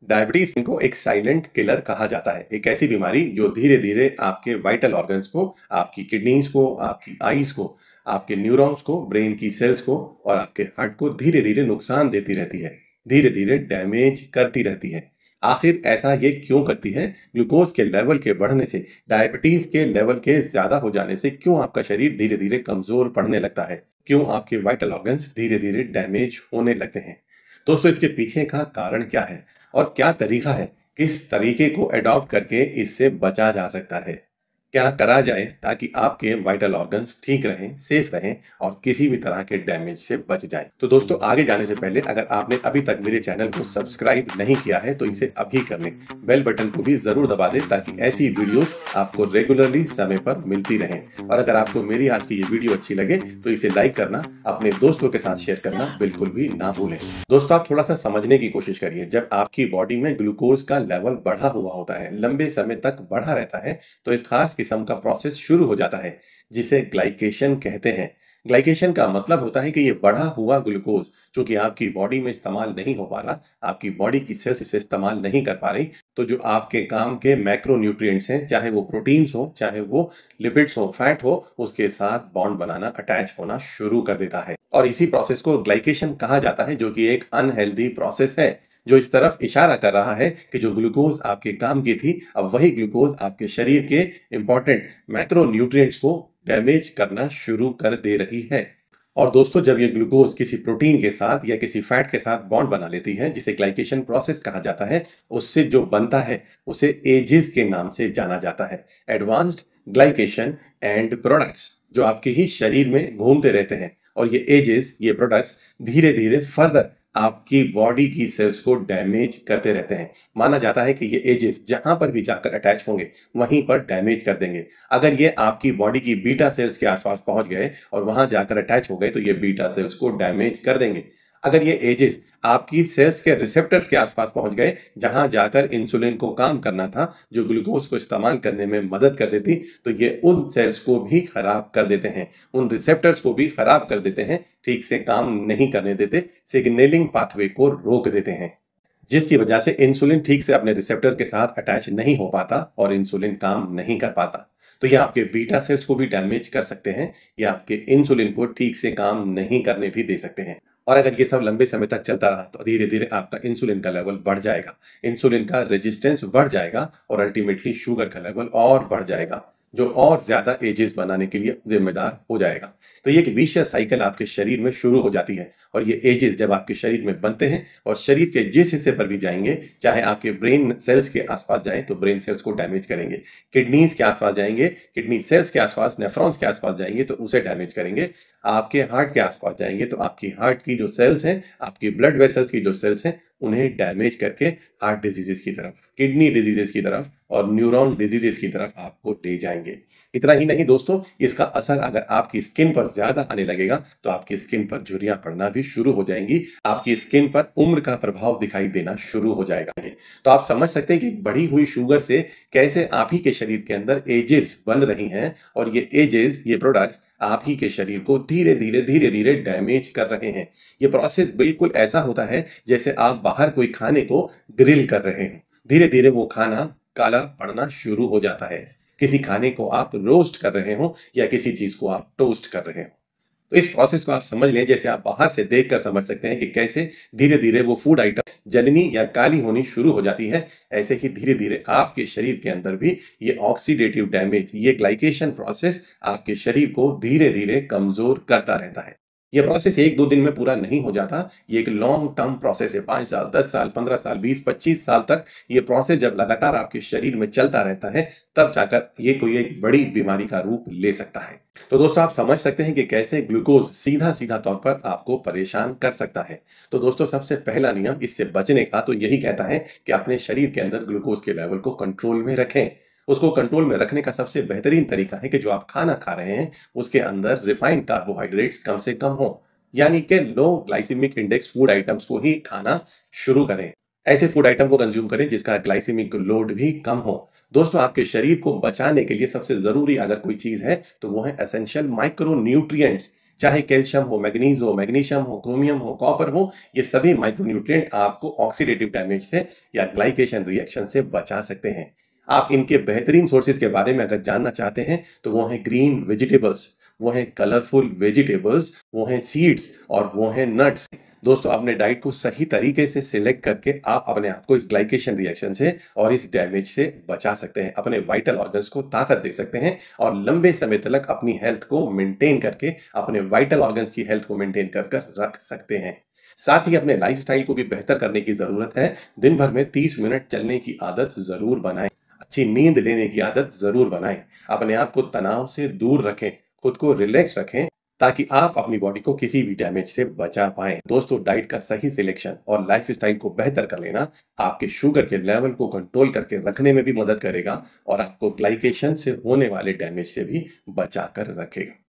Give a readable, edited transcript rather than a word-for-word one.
Diabetes को एक silent killer कहा जाता है। एक ऐसी बीमारी जो धीरे धीरे आपके वाइटल ऑर्गन्स को, आपकी किडनीज को, आपकी आईज को, आपके न्यूरॉन्स को, ब्रेन की सेल्स को और आपके हार्ट को धीरे धीरे नुकसान देती रहती है, धीरे धीरे डैमेज करती रहती है। आखिर ऐसा ये क्यों करती है? ग्लूकोज के लेवल के बढ़ने से, डायबिटीज के लेवल के ज्यादा हो जाने से क्यों आपका शरीर धीरे धीरे कमजोर पड़ने लगता है? क्यों आपके वाइटल ऑर्गन्स धीरे धीरे डैमेज होने लगते हैं? दोस्तों, इसके पीछे का कारण क्या है और क्या तरीका है? किस तरीके को अडॉप्ट करके इससे बचा जा सकता है? क्या करा जाए ताकि आपके वाइटल ऑर्गन्स ठीक रहें, सेफ रहें और किसी भी तरह के डैमेज से बच जाएं? तो दोस्तों, आगे जाने से पहले अगर आपने अभी तक मेरे चैनल को सब्सक्राइब नहीं किया है तो इसे अभी कर लें। बेल बटन को भी जरूर दबा दें ताकि ऐसी वीडियोस आपको रेगुलरली समय पर मिलती रहें। और अगर आपको मेरी आज की ये वीडियो अच्छी लगे तो इसे लाइक करना, अपने दोस्तों के साथ शेयर करना बिल्कुल भी ना भूलें। दोस्तों, आप थोड़ा सा समझने की कोशिश करिए। जब आपकी बॉडी में ग्लूकोज का लेवल बढ़ा हुआ होता है, लंबे समय तक बढ़ा रहता है, तो एक खास किस्म का प्रोसेस शुरू हो जाता है जिसे ग्लाइकेशन कहते हैं। ग्लाइकेशन का मतलब होता है कि ये बढ़ा हुआ ग्लूकोज जो कि आपकी बॉडी में इस्तेमाल नहीं हो पा रहा, आपकी बॉडी की सेल्स इसे इस्तेमाल नहीं कर पा रही, तो जो आपके काम के मैक्रो न्यूट्रिएंट्स हैं, चाहे वो प्रोटीन्स हो, चाहे वो लिपिड्स हो, फैट हो, उसके साथ बॉन्ड बनाना, अटैच होना शुरू कर देता है। और इसी प्रोसेस को ग्लाइकेशन कहा जाता है, जो कि एक अनहेल्दी प्रोसेस है, जो इस तरफ इशारा कर रहा है कि जो ग्लूकोज आपके काम की थी, अब वही ग्लूकोज आपके शरीर के इंपॉर्टेंट मैक्रो न्यूट्रिएंट्स को डैमेज करना शुरू कर दे रही है। और दोस्तों, जब ये ग्लूकोज किसी प्रोटीन के साथ या किसी फैट के साथ बॉन्ड बना लेती है, जिसे ग्लाइकेशन प्रोसेस कहा जाता है, उससे जो बनता है उसे एजेस के नाम से जाना जाता है। एडवांस्ड ग्लाइकेशन एंड प्रोडक्ट्स, जो आपके ही शरीर में घूमते रहते हैं। और ये एजेस, ये प्रोडक्ट्स धीरे धीरे फर्दर आपकी बॉडी की सेल्स को डैमेज करते रहते हैं। माना जाता है कि ये एजेस जहां पर भी जाकर अटैच होंगे वहीं पर डैमेज कर देंगे। अगर ये आपकी बॉडी की बीटा सेल्स के आसपास पहुंच गए और वहां जाकर अटैच हो गए तो ये बीटा सेल्स को डैमेज कर देंगे। अगर ये एजेस आपकी सेल्स के रिसेप्टर्स के आसपास पहुंच गए, जहां जाकर इंसुलिन को काम करना था, जो ग्लूकोज को इस्तेमाल करने में मदद कर देती, तो ये उन सेल्स को भी खराब कर देते हैं, उन रिसेप्टर्स को भी खराब कर देते हैं, ठीक से काम नहीं करने देते, सिग्नलिंग पाथवे को रोक देते हैं, जिसकी वजह से इंसुलिन ठीक से अपने रिसेप्टर के साथ अटैच नहीं हो पाता और इंसुलिन काम नहीं कर पाता। तो ये आपके बीटा सेल्स को भी डैमेज कर सकते हैं, ये आपके इंसुलिन को ठीक से काम नहीं करने भी दे सकते हैं। और अगर ये सब लंबे समय तक चलता रहा तो धीरे धीरे आपका इंसुलिन का लेवल बढ़ जाएगा, इंसुलिन का रेजिस्टेंस बढ़ जाएगा और अल्टीमेटली शुगर का लेवल और बढ़ जाएगा, जो और ज्यादा एजेस बनाने के लिए जिम्मेदार हो जाएगा। तो ये एक विशियस साइकिल आपके शरीर में शुरू हो जाती है। और ये एजेस जब आपके शरीर में बनते हैं और शरीर के जिस हिस्से पर भी जाएंगे, चाहे आपके ब्रेन सेल्स के आसपास जाएं तो ब्रेन सेल्स को डैमेज करेंगे, किडनीज के आसपास जाएंगे, किडनी सेल्स के आसपास, नेफ्रॉन्स के आसपास जाएंगे तो उसे डैमेज करेंगे, आपके हार्ट के आसपास जाएंगे तो आपकी हार्ट की जो सेल्स हैं, आपकी ब्लड वेसल्स की जो सेल्स हैं, उन्हें डैमेज करके हार्ट डिजीजेस की तरफ, किडनी डिजीजेस की तरफ और न्यूरॉन डिजीजेस की तरफ आपको ले जाएंगे। इतना ही नहीं दोस्तों, इसका असर अगर आपकी स्किन पर ज्यादा आने लगेगा तो आपकी स्किन पर झुर्रियां पड़ना भी शुरू हो जाएंगी, आपकी स्किन पर उम्र का प्रभाव दिखाई देना शुरू हो जाएगा। तो आप समझ सकते हैं कि बढ़ी हुई शुगर से कैसे आप ही के शरीर के अंदर एजेस बन रही हैं और ये एजेस, ये प्रोडक्ट्स आप ही के शरीर को धीरे धीरे डैमेज कर रहे हैं। ये प्रोसेस बिल्कुल ऐसा होता है जैसे आप बाहर कोई खाने को ग्रिल कर रहे हैं, धीरे धीरे वो खाना काला पड़ना शुरू हो जाता है। किसी खाने को आप रोस्ट कर रहे हो या किसी चीज को आप टोस्ट कर रहे हो। तो इस प्रोसेस को आप समझ लें, जैसे आप बाहर से देखकर समझ सकते हैं कि कैसे धीरे धीरे वो फूड आइटम जलनी या काली होनी शुरू हो जाती है, ऐसे ही धीरे धीरे आपके शरीर के अंदर भी ये ऑक्सीडेटिव डैमेज, ये ग्लाइकेशन प्रोसेस आपके शरीर को धीरे धीरे कमजोर करता रहता है। ये प्रोसेस एक दो दिन में पूरा नहीं हो जाता, ये एक लॉन्ग टर्म प्रोसेस है। 5 साल, 10 साल, 15 साल, 20, 25 साल तक ये प्रोसेस जब लगातार आपके शरीर में चलता रहता है, तब जाकर ये कोई एक बड़ी बीमारी का रूप ले सकता है। तो दोस्तों, आप समझ सकते हैं कि कैसे ग्लूकोज सीधा सीधा तौर पर आपको परेशान कर सकता है। तो दोस्तों, सबसे पहला नियम इससे बचने का तो यही कहता है कि अपने शरीर के अंदर ग्लूकोज के लेवल को कंट्रोल में रखें। उसको कंट्रोल में रखने का सबसे बेहतरीन तरीका है कि जो आप खाना खा रहे हैं उसके अंदर रिफाइंड कार्बोहाइड्रेट्स कम से कम हो, यानी कि लो ग्लाइसेमिक इंडेक्स फूड आइटम्स को ही खाना शुरू करें। ऐसे फूड आइटम को कंज्यूम करें जिसका ग्लाइसेमिक लोड भी कम हो। दोस्तों, आपके शरीर को बचाने के लिए सबसे जरूरी अगर कोई चीज है तो वो है एसेंशियल माइक्रो न्यूट्रिएंट्स, चाहे कैल्शियम हो, मैग्नीज हो, मैग्नीशियम हो, क्रोमियम हो, कॉपर हो, ये सभी माइक्रोन्यूट्रिएंट आपको ऑक्सीडेटिव डैमेज से या ग्लाइकेशन रिएक्शन से बचा सकते हैं। आप इनके बेहतरीन सोर्सेज के बारे में अगर जानना चाहते हैं तो वो हैं ग्रीन वेजिटेबल्स, वो हैं कलरफुल वेजिटेबल्स, वो हैं सीड्स और वो हैं नट्स। दोस्तों, अपने डाइट को सही तरीके से सिलेक्ट करके आप अपने आप को इस ग्लाइकेशन रिएक्शन से और इस डैमेज से बचा सकते हैं, अपने वाइटल ऑर्गन्स को ताकत दे सकते हैं और लंबे समय तक अपनी हेल्थ को मेंटेन करके अपने वाइटल ऑर्गन्स की हेल्थ को मेंटेन कर कर रख सकते हैं। साथ ही अपने लाइफस्टाइल को भी बेहतर करने की जरूरत है। दिन भर में 30 मिनट चलने की आदत जरूर बनाएं। अच्छी नींद लेने की आदत जरूर बनाएं। अपने आप को तनाव से दूर रखें, खुद को रिलैक्स रखें, ताकि आप अपनी बॉडी को किसी भी डैमेज से बचा पाएं। दोस्तों, डाइट का सही सिलेक्शन और लाइफस्टाइल को बेहतर कर लेना आपके शुगर के लेवल को कंट्रोल करके रखने में भी मदद करेगा और आपको ग्लाइकेशन से होने वाले डैमेज से भी बचा कर रखेगा।